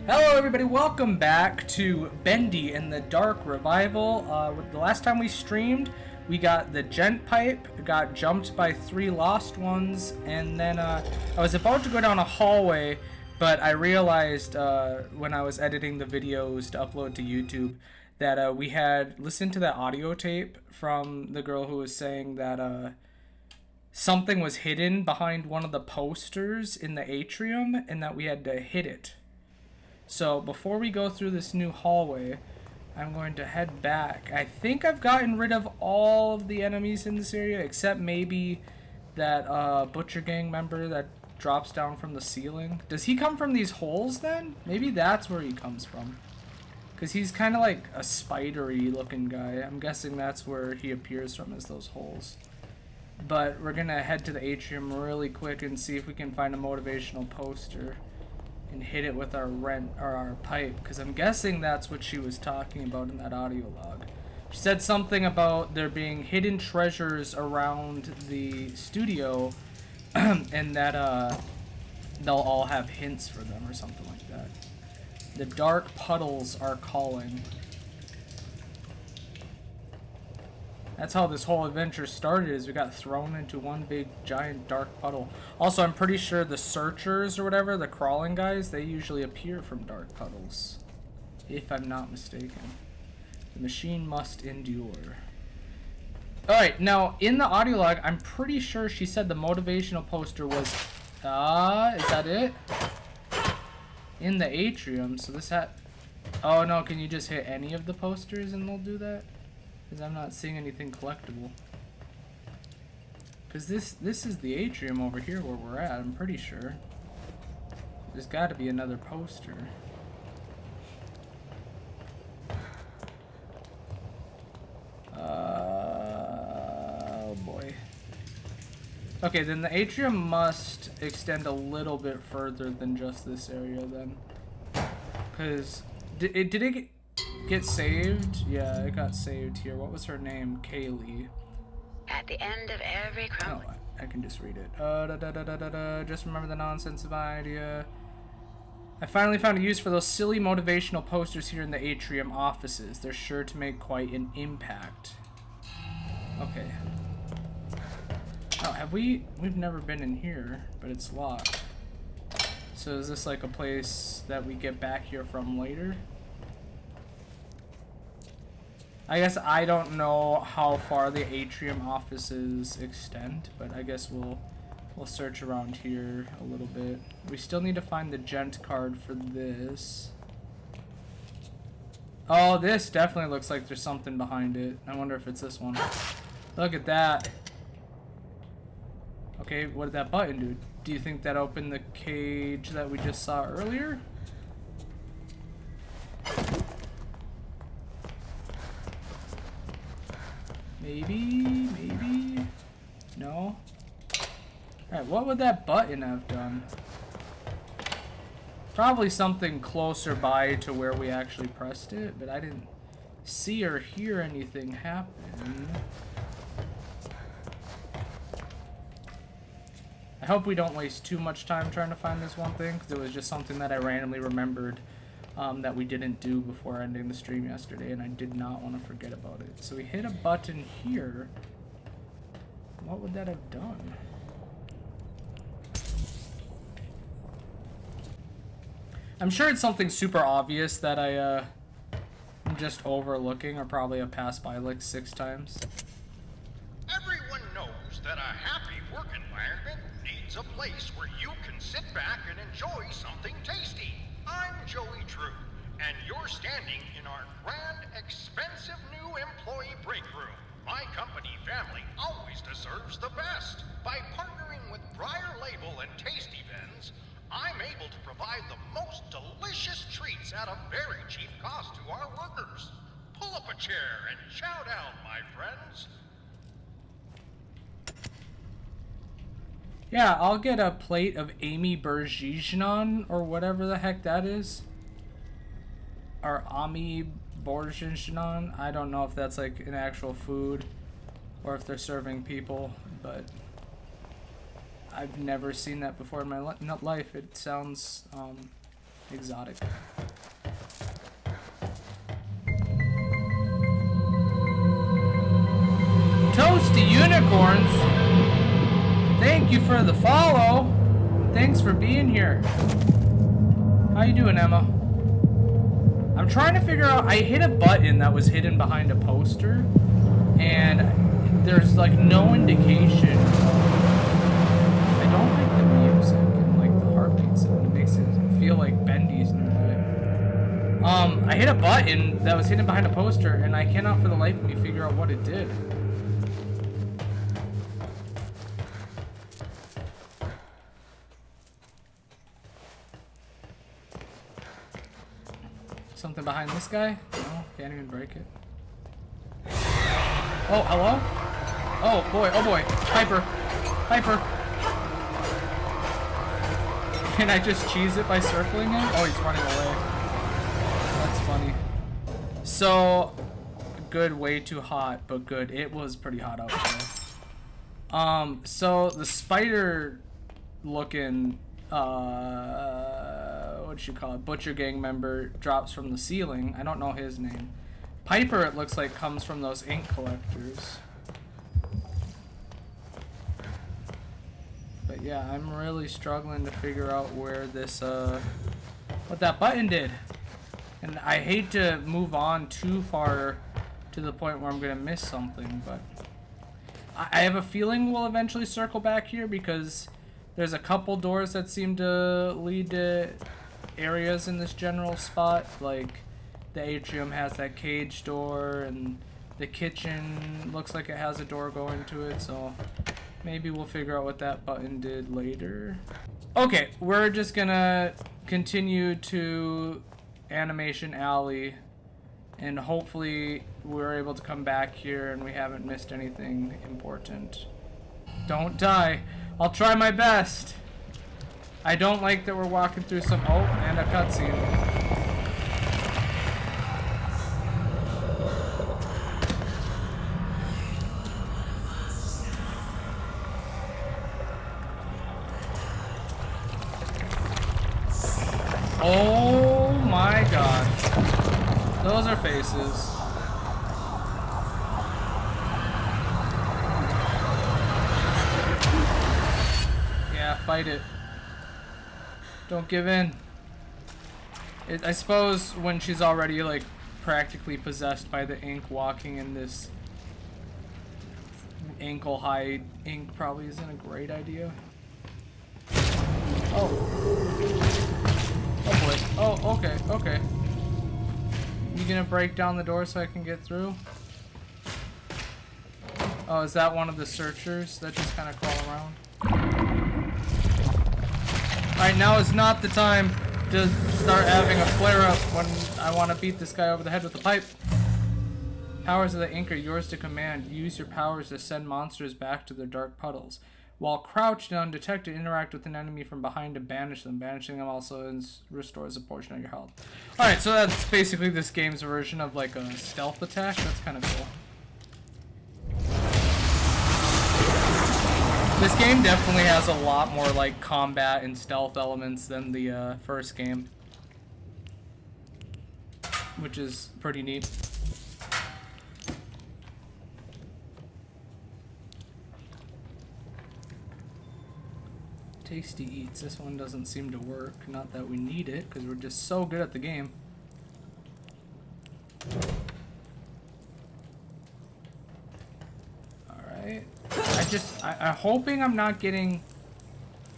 Hello everybody, welcome back to Bendy and the Dark Revival. The last time we streamed, we got the gent pipe, got jumped by 3 lost ones, and then I was about to go down a hallway, but I realized when I was editing the videos to upload to YouTube that we had listened to that audio tape from the girl who was saying that something was hidden behind one of the posters in the atrium and that we had to hit it. So before we go through this new hallway, I'm going to head back. I think I've gotten rid of all of the enemies in this area, except maybe that Butcher Gang member that drops down from the ceiling. Does he come from these holes then? Maybe that's where he comes from. Because he's kind of like a spidery looking guy. I'm guessing that's where he appears from, is those holes. But we're going to head to the atrium really quick and see if we can find a motivational poster and hit it with our pipe, because I'm guessing that's what she was talking about in that audio log. She said something about there being hidden treasures around the studio and that they'll all have hints for them or something like that. The dark puddles are calling. That's how this whole adventure started, is we got thrown into one big giant dark puddle. Also, I'm pretty sure the searchers or whatever, the crawling guys, they usually appear from dark puddles. If I'm not mistaken. The machine must endure. Alright, now in the audio log, I'm pretty sure she said the motivational poster was, is that it? In the atrium, so this had, oh no, can you just hit any of the posters and they'll do that? Because I'm not seeing anything collectible. Because this is the atrium over here where we're at, I'm pretty sure. There's got to be another poster. Oh boy. Okay, then the atrium must extend a little bit further than just this area then. Because did it get saved? Yeah, it got saved here. What was her name? Kaylee. At the end of every Oh, I can just read it. Just remember the nonsense of idea. I finally found a use for those silly motivational posters here in the atrium offices. They're sure to make quite an impact. Okay. Oh, we've never been in here, but it's locked. So is this like a place that we get back here from later? I guess I don't know how far the atrium offices extend, but I guess we'll search around here a little bit. We still need to find the gent card for this. Oh, this definitely looks like there's something behind it. I wonder if it's this one. Look at that. Okay, what did that button do? Do you think that opened the cage that we just saw earlier? Maybe? No? Alright, what would that button have done? Probably something closer by to where we actually pressed it, but I didn't see or hear anything happen. I hope we don't waste too much time trying to find this one thing, because it was just something that I randomly remembered that we didn't do before ending the stream yesterday, and I did not want to forget about it. So we hit a button here. What would that have done? I'm sure it's something super obvious that I'm just overlooking, or probably have passed by like 6 times. Everyone knows that a happy work environment needs a place where you can sit back and enjoy something tasty. I'm Joey Drew, and you're standing in our grand, expensive new employee break room. My company family always deserves the best. By partnering with Briar Label and Tasty Bens, I'm able to provide the most delicious treats at a very cheap cost to our workers. Pull up a chair and chow down, my friends. Yeah, I'll get a plate of Amy Bergejian, or whatever the heck that is. Or Ami Bergejian. I don't know if that's like an actual food or if they're serving people, but I've never seen that before in my life. It sounds exotic. Toasty Unicorns. Thank you for the follow. Thanks for being here. How you doing, Emma? I'm trying to figure out, I hit a button that was hidden behind a poster, and there's like no indication. I don't like the music and like the heartbeat sound. It makes it feel like Bendy's nearby. I hit a button that was hidden behind a poster, and I cannot for the life of me figure out what it did. Something behind this guy? No, can't even break it. Oh, hello? Oh boy, oh boy. Piper. Piper. Can I just cheese it by circling him? Oh, he's running away. That's funny. So, good, way too hot, but good. It was pretty hot out there. So the spider looking, what you call it, butcher gang member drops from the ceiling. I don't know his name. Piper, it looks like, comes from those ink collectors. But yeah, I'm really struggling to figure out where this, what that button did. And I hate to move on too far to the point where I'm gonna miss something, but I have a feeling we'll eventually circle back here because there's a couple doors that seem to lead to areas in this general spot. Like the atrium has that cage door, and the kitchen looks like it has a door going to it, so maybe we'll figure out what that button did later. Okay, we're just gonna continue to Animation Alley, and hopefully we're able to come back here and we haven't missed anything important. Don't die. I'll try my best. I don't like that we're walking through some... Oh, and a cutscene. Oh my god. Those are faces. Yeah, fight it. Don't give in. I suppose when she's already like practically possessed by the ink, walking in this ankle high ink probably isn't a great idea. Oh. Oh boy. Oh, okay, okay. You gonna break down the door so I can get through? Oh, is that one of the searchers that just kind of crawl around? Alright, now is not the time to start having a flare-up when I want to beat this guy over the head with a pipe. Powers of the ink are yours to command. Use your powers to send monsters back to their dark puddles. While crouched and undetected, interact with an enemy from behind to banish them. Banishing them also restores a portion of your health. Alright, so that's basically this game's version of like a stealth attack. That's kind of cool. This game definitely has a lot more like combat and stealth elements than the first game, which is pretty neat. Tasty Eats. This one doesn't seem to work. Not that we need it, because we're just so good at the game. Alright. I'm hoping I'm not getting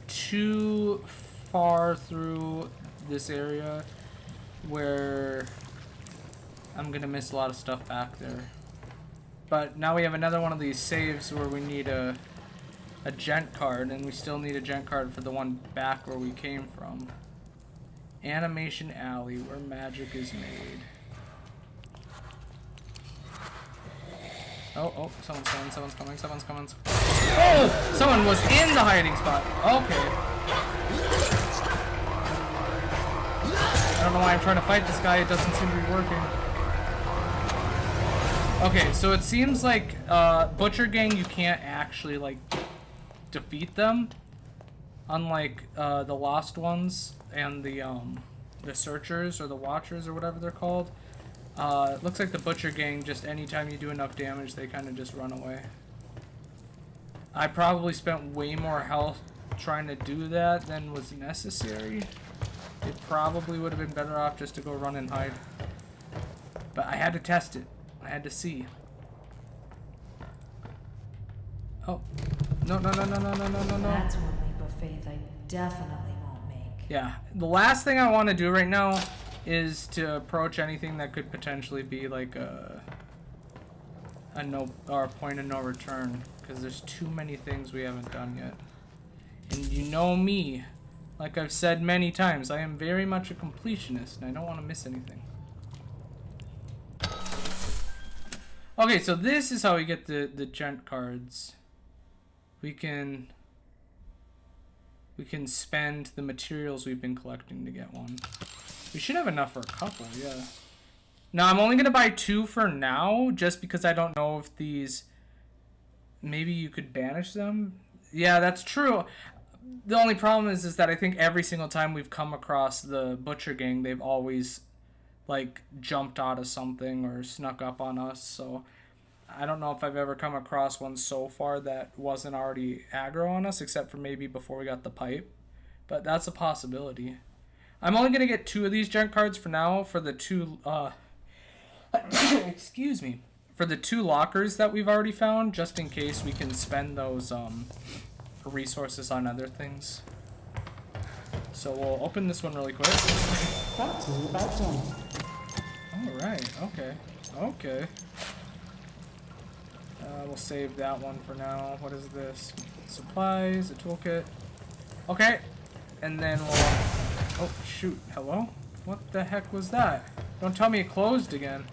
too far through this area where I'm gonna miss a lot of stuff back there. But now we have another one of these saves where we need a gent card, and we still need a gent card for the one back where we came from. Animation Alley, where magic is made. Oh, someone's coming. Oh! Someone was in the hiding spot. Okay. I don't know why I'm trying to fight this guy. It doesn't seem to be working. Okay, so it seems like Butcher Gang, you can't actually like defeat them, unlike the Lost Ones and the Searchers or the Watchers or whatever they're called. It looks like the Butcher Gang, just anytime you do enough damage, they kind of just run away. I probably spent way more health trying to do that than was necessary. It probably would have been better off just to go run and hide. But I had to test it. I had to see. Oh. No. That's one leap of faith I definitely won't make. Yeah. The last thing I want to do right now is to approach anything that could potentially be like a point of no return, because there's too many things we haven't done yet. And you know me, like I've said many times, I am very much a completionist and I don't want to miss anything. Okay, so this is how we get the gent cards. We can spend the materials we've been collecting to get one. We should have enough for a couple, yeah. Now, I'm only going to buy 2 for now, just because I don't know if these... Maybe you could banish them? Yeah, that's true. The only problem is that I think every single time we've come across the Butcher Gang, they've always, like, jumped out of something or snuck up on us, so... I don't know if I've ever come across one so far that wasn't already aggro on us, except for maybe before we got the pipe. But that's a possibility. I'm only going to get 2 of these gent cards for now for the 2... excuse me. For the 2 lockers that we've already found, just in case we can spend those resources on other things. So we'll open this one really quick. Brought to you by Jenny. Alright, okay. Okay. We'll save that one for now. What is this? Supplies, a toolkit. Okay. And then we'll... Oh, shoot. Hello? What the heck was that? Don't tell me it closed again.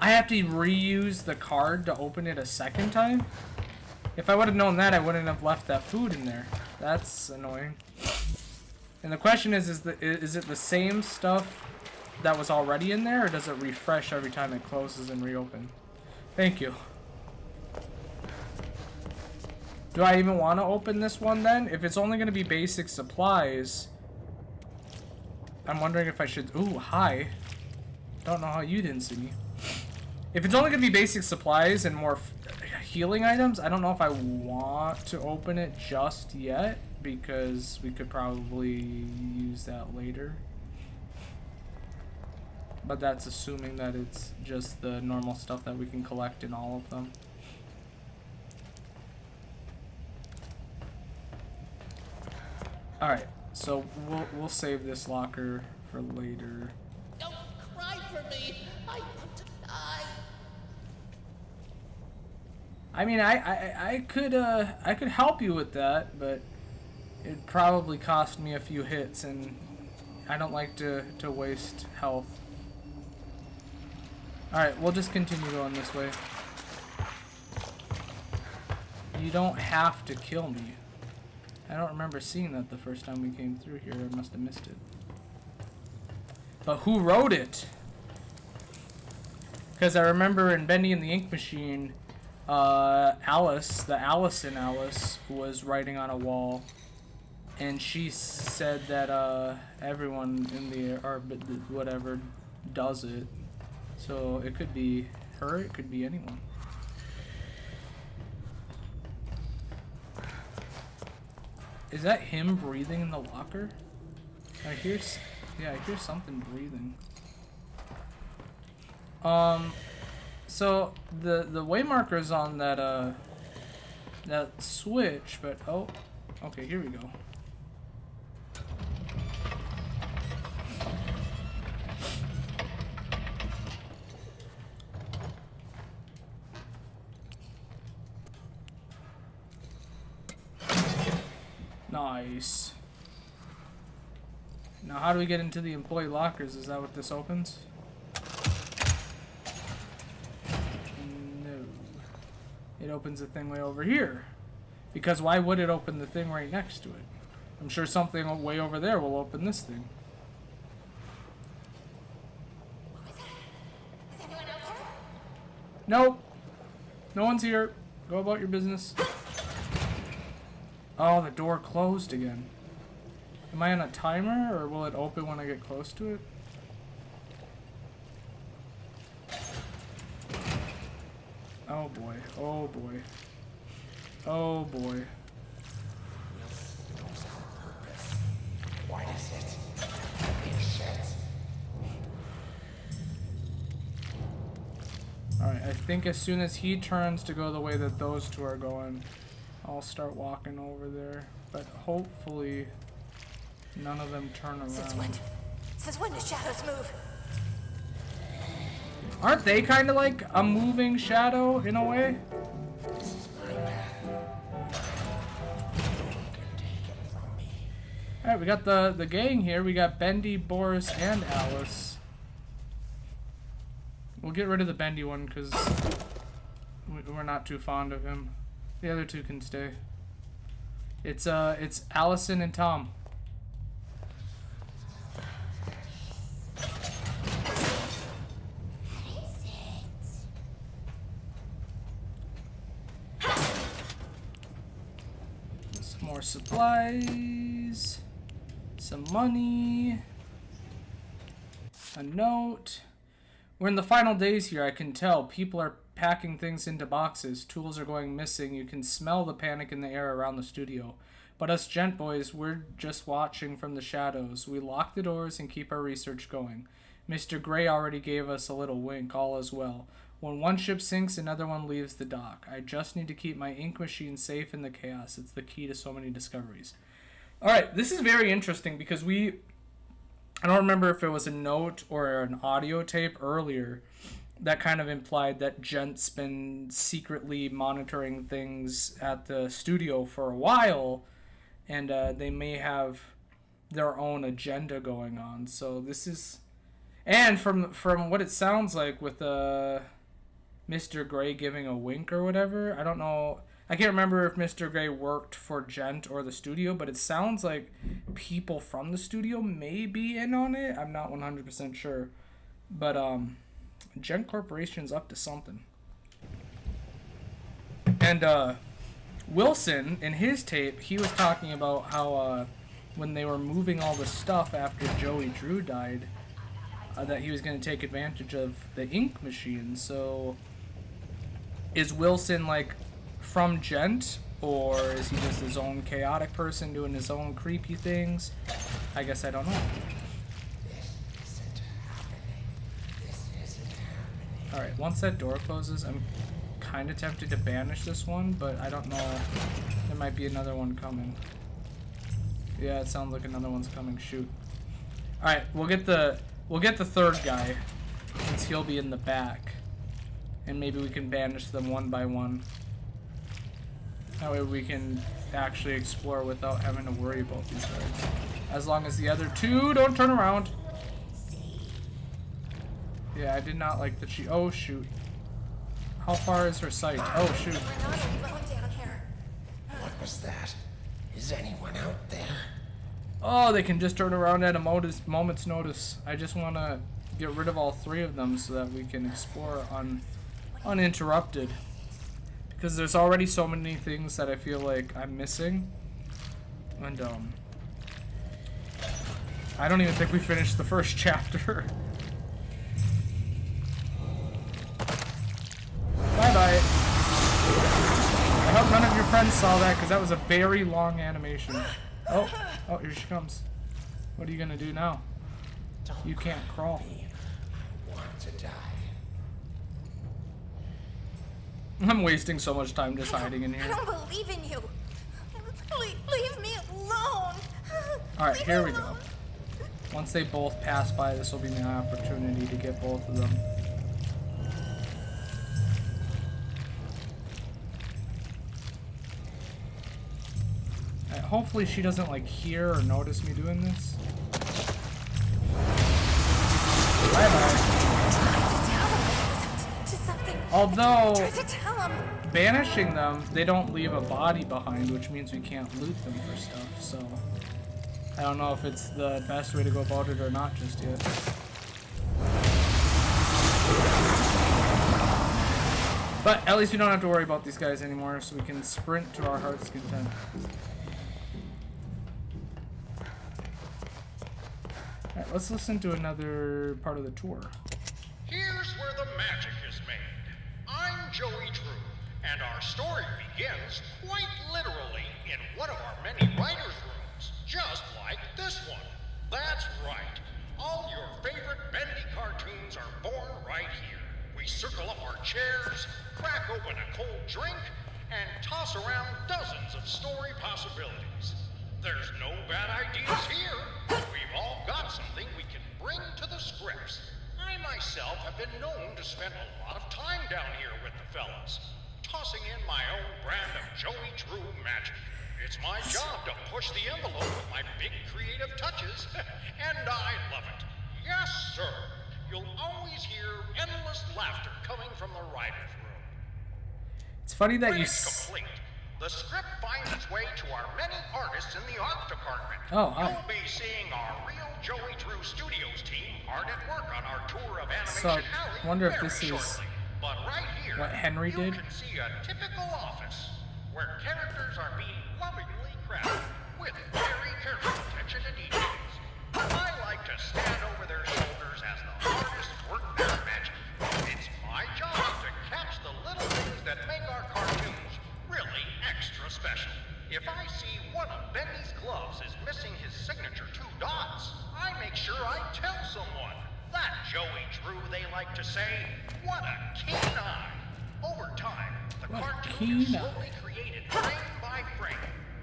I have to reuse the card to open it a second time? If I would have known that, I wouldn't have left that food in there. That's annoying. And the question is it the same stuff that was already in there, or does it refresh every time it closes and reopen? Thank you. Do I even want to open this one then? If it's only going to be basic supplies, I'm wondering if I should... Ooh, hi. Don't know how you didn't see me. If it's only going to be basic supplies and more healing items, I don't know if I want to open it just yet, because we could probably use that later. But that's assuming that it's just the normal stuff that we can collect in all of them. Alright, so we'll save this locker for later. Don't cry for me. I want to die. I mean, I could help you with that, but it'd probably cost me a few hits, and I don't like to waste health. Alright, we'll just continue going this way. You don't have to kill me. I don't remember seeing that the first time we came through here. I must have missed it. But who wrote it? Because I remember in Bendy and the Ink Machine, Alice, the Allison Alice, was writing on a wall. And she said that everyone in the, or whatever, does it. So it could be her, it could be anyone. Is that him breathing in the locker? I hear something breathing. So the way marker's on that that switch, but oh, okay, here we go. Nice. Now how do we get into the employee lockers? Is that what this opens? No. It opens the thing way over here. Because why would it open the thing right next to it? I'm sure something way over there will open this thing. Is anyone out there? Nope. No one's here. Go about your business. Oh, the door closed again. Am I on a timer, or will it open when I get close to it? Oh boy. Oh boy. Oh boy. What is it? Patience. Alright, I think as soon as he turns to go the way that those two are going, I'll start walking over there. But hopefully none of them turn around. Since when do shadows move? Aren't they kind of like a moving shadow in a way? Alright, we got the gang here. We got Bendy, Boris, and Alice. We'll get rid of the Bendy one because we're not too fond of him. The other two can stay. It's Allison and Tom. Some more supplies. Some money. A note. We're in the final days here, I can tell. People are packing things into boxes. Tools are going missing. You can smell the panic in the air around the studio. But us gent boys, we're just watching from the shadows. We lock the doors and keep our research going. Mr. Gray already gave us a little wink. All is well. When one ship sinks, another one leaves the dock. I just need to keep my ink machine safe in the chaos. It's the key to so many discoveries. Alright, this is very interesting because I don't remember if it was a note or an audio tape earlier that kind of implied that Gent's been secretly monitoring things at the studio for a while, and they may have their own agenda going on. So this is, and from what it sounds like with Mr. Gray giving a wink or whatever, I don't know. I can't remember if Mr. Gray worked for Gent or the studio, but it sounds like people from the studio may be in on it. I'm not 100% sure. But Gent Corporation's up to something. And Wilson, in his tape, he was talking about how when they were moving all the stuff after Joey Drew died, that he was going to take advantage of the ink machine. So is Wilson like from Gent, or is he just his own chaotic person doing his own creepy things? I guess I don't know. Alright, once that door closes, I'm kind of tempted to banish this one, but I don't know. There might be another one coming. Yeah, it sounds like another one's coming. Shoot. Alright, we'll get the third guy, since he'll be in the back. And maybe we can banish them one by one. That way we can actually explore without having to worry about these guys. As long as the other two don't turn around. Yeah, I did not like that she... Oh, shoot. How far is her sight? Oh, shoot. We're not alone down here. What was that? Is anyone out there? Oh, they can just turn around at a moment's notice. I just want to get rid of all three of them so that we can explore uninterrupted. Because there's already so many things that I feel like I'm missing. And, I don't even think we finished the first chapter. Bye-bye. I hope none of your friends saw that, because that was a very long animation. Oh, here she comes. What are you gonna do now? You can't crawl. I want to die. I'm wasting so much time just hiding in I here. don't believe in you. Leave me alone. Alright, Leave here me we go. alone. Once they both pass by, this will be my opportunity to get both of them. Alright, hopefully she doesn't like hear or notice me doing this. Bye-bye. Although, banishing them, they don't leave a body behind, which means we can't loot them for stuff, so I don't know if it's the best way to go about it or not just yet. But at least we don't have to worry about these guys anymore, so we can sprint to our heart's content. Alright, let's listen to another part of the tour. Here's where the magic is made. I'm Joey Drew, and our our story begins, quite literally, in one of our many writers' rooms, just like this one. That's right. All your favorite Bendy cartoons are born right here. We circle up our chairs, crack open a cold drink, and toss around dozens of story possibilities. There's no bad ideas here. We've all got something we can bring to the scripts. I myself have been known to spend a lot of time down here with the fellas, tossing in my own brand of Joey Drew magic. It's my job to push the envelope with my big creative touches, and I love it. Yes, sir. You'll always hear endless laughter coming from the writer's room. It's funny that When you. it's complete, the script finds its way to our many artists in the art department. Oh, hi. You'll be seeing our real Joey Drew Studios team hard at work on our tour of So, Animation Alley wonder if very this is shortly. But right here, what Henry you did? can see a typical office where characters are being lovingly crafted with very careful attention to details. I like to stand over their shoulders as the artists work their magic. It's my job to catch the little things that make our cartoons really extra special. If I see one of Bendy's gloves is missing his signature 2 dots, I make sure I tell someone. That Joey Drew, they like to say. What a keen eye. Over time, the What a cartoon keen is eye. slowly created frame by frame.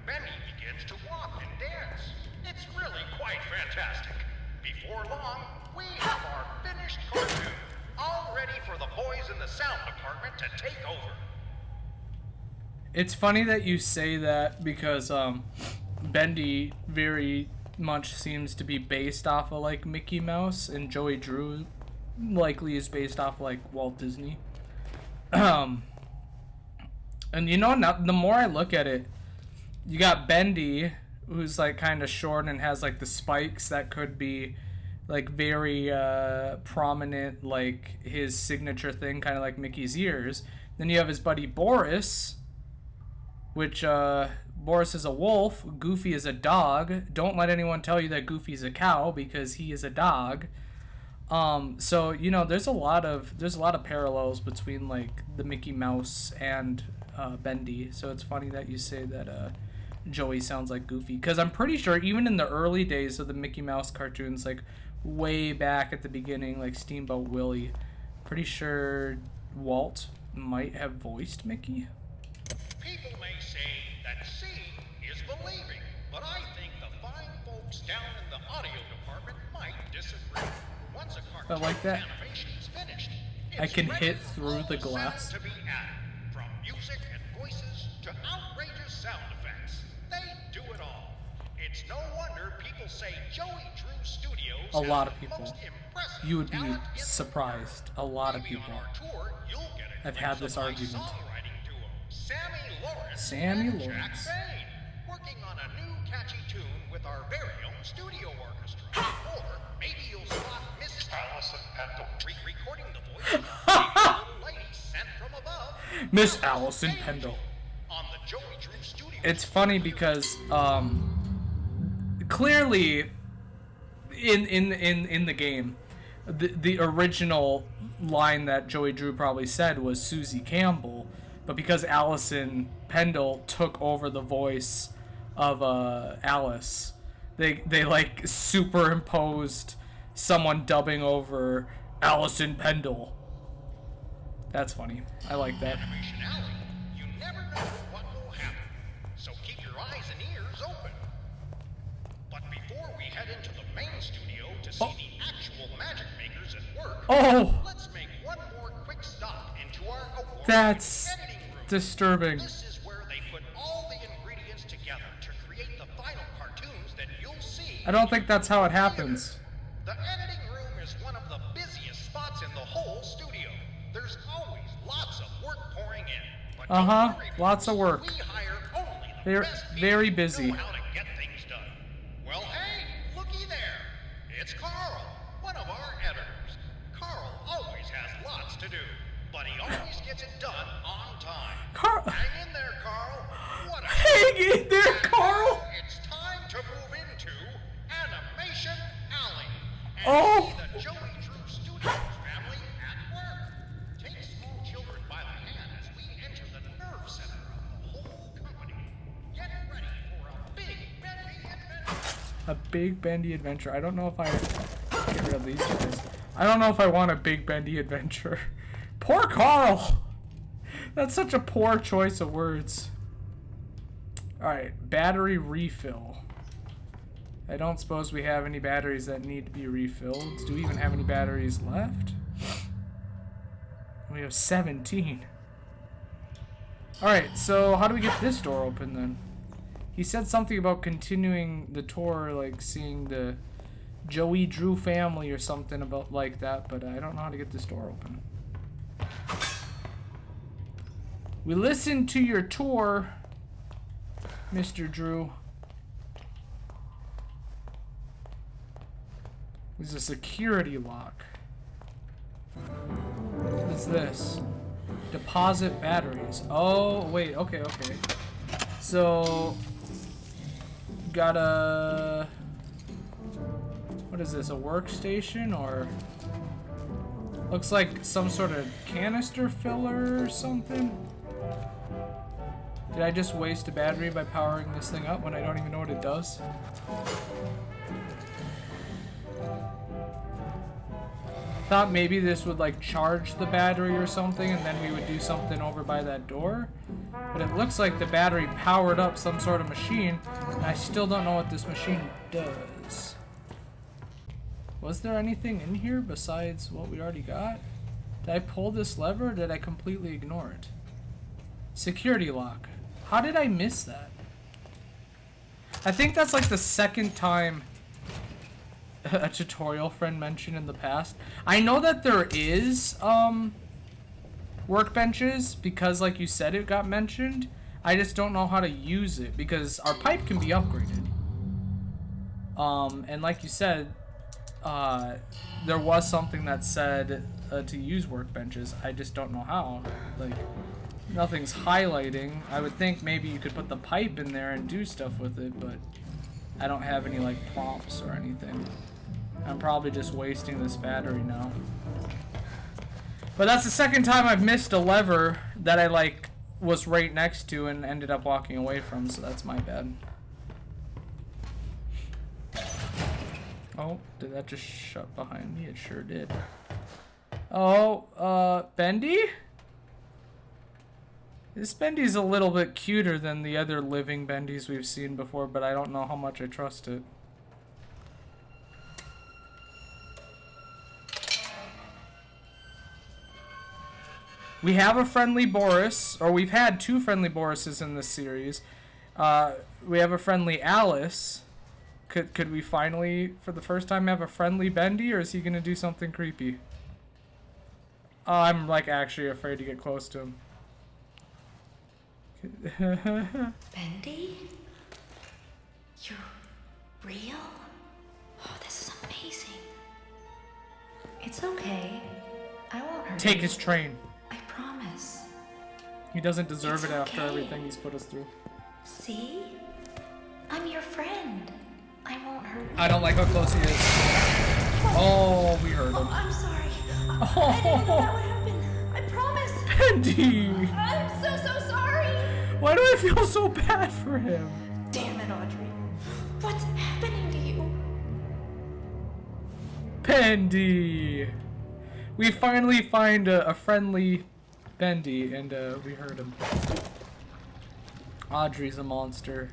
Bendy begins to walk and dance. It's really quite fantastic. Before long, we have our finished cartoon, all ready for the boys in the sound department to take over. It's funny that you say that because Bendy very much seems to be based off of like Mickey Mouse, and Joey Drew likely is based off like Walt Disney. And you know, now the more I look at it, you got Bendy, who's like kind of short and has like the spikes that could be like very prominent, like his signature thing, kind of like Mickey's ears. Then you have his buddy Boris, which Boris is a wolf, Goofy is a dog. Don't let anyone tell you that Goofy's a cow, because he is a dog. So you know, there's a lot of parallels between like the Mickey Mouse and Bendy. So it's funny that you say that Joey sounds like Goofy, because I'm pretty sure even in the early days of the Mickey Mouse cartoons, like way back at the beginning, like Steamboat Willie, pretty sure Walt might have voiced Mickey. People may say that seeing is believing, but I think the fine folks down in the audio department might disagree. Once a cartoon like that. animation is finished, I it's can ready hit for through all the sound glass. to be added, from music and voices to outrageous sound effects. They do it all. It's no wonder people say Joey Drew Studios A lot has of the people. most impressive You would be talent in the surprised. A lot of Maybe people. on our tour, you'll get a I've glimpse had this of my argument. songwriting duo, Sammy Lawrence Sammy and Lawrence. Jack Bain, working on a new catchy tune with our very own studio orchestra. Or maybe you'll spot Miss Allison Pendle recording the voice of a little lady sent from above. Miss Allison Pendle. On the Joey Drew Studios. It's funny because clearly in the game, the original line that Joey Drew probably said was Susie Campbell, but because Allison Pendle took over the voice of Alice, they like superimposed someone dubbing over Allison Pendle. That's funny. I like that. Animation Alley. You never know what will happen, so keep your eyes and ears open. But before we head into the main studio to see the actual magic makers at work, Oh, let's make one more quick stop into our award-winning that's editing room. disturbing. This is where they put all the ingredients together to create the final cartoons that you'll see. I don't think that's how it happens. The editing room is one of the busiest spots in the whole studio. There's always lots of work pouring in. But don't worry, Lots of work. we hire only the They're best people very who busy. know how to get things done. Well, hey, looky there. It's Carl, one of our editors. Carl always has lots to do, but he always gets it done on time. Carl, Hang in there, Carl. What a hang in there, And Carl. now it's time to move into Animation Alley. And Oh. see the Joey Drew Studios family at work. Take small children by the hand as we enter the nerve A big bendy adventure. I don't know if I get rid of these guys. I don't know if I want a big bendy adventure. Poor Carl! That's such a poor choice of words. Alright, battery refill. I don't suppose we have any batteries that need to be refilled. Do we even have any batteries left? We have 17. Alright, so how do we get this door open then? He said something about continuing the tour, like seeing the Joey Drew family or something about like that, but I don't know how to get this door open. We listened to your tour, Mr. Drew. There's a security lock. What's this? Deposit batteries. Oh, wait, okay. So, got a... What is this, a workstation or... Looks like some sort of canister filler or something? Did I just waste a battery by powering this thing up when I don't even know what it does? Thought maybe this would like charge the battery or something and then we would do something over by that door. But it looks like the battery powered up some sort of machine and I still don't know what this machine does. Was there anything in here besides what we already got? Did I pull this lever or did I completely ignore it? Security lock. How did I miss that? I think that's like the second time a tutorial friend mentioned in the past. I know that there is workbenches because like you said it got mentioned. I just don't know how to use it because our pipe can be upgraded. And like you said, there was something that said to use workbenches. I just don't know how. Like nothing's highlighting. I would think maybe you could put the pipe in there and do stuff with it, but I don't have any like prompts or anything. I'm probably just wasting this battery now. But that's the second time I've missed a lever that I like was right next to and ended up walking away from, so that's my bad. Oh, did that just shut behind me? It sure did. Oh, Bendy? This Bendy's a little bit cuter than the other living Bendys we've seen before, but I don't know how much I trust it. We have a friendly Boris, or we've had two friendly Borises in this series. We have a friendly Alice. Could we finally, for the first time, have a friendly Bendy, or is he gonna do something creepy? I'm like actually afraid to get close to him. Bendy? You're real? Oh, this is amazing. It's okay. I won't hurt Take you. his train. I promise. He doesn't deserve It's it after okay. everything he's put us through. See? I'm your friend. I won't hurt you. I don't like how close he is. Oh, we heard him. Oh, I'm sorry. I didn't know that would happen. I promise. Bendy! I'm so sorry. Why do I feel so bad for him? Damn it, Audrey. What's happening to you? Bendy! We finally find a friendly Bendy, and we heard him. Audrey's a monster.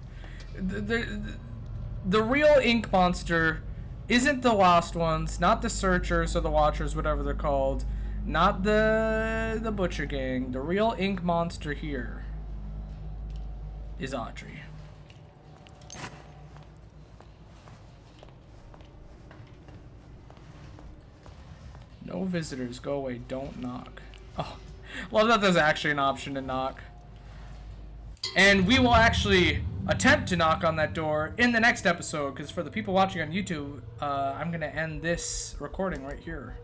The real ink monster isn't the Lost Ones, not the Searchers or the Watchers, whatever they're called, not the Butcher Gang. The real ink monster here is Audrey. No visitors, go away, don't knock. Oh, love that there's actually an option to knock. And we will actually attempt to knock on that door in the next episode, because for the people watching on YouTube, I'm going to end this recording right here.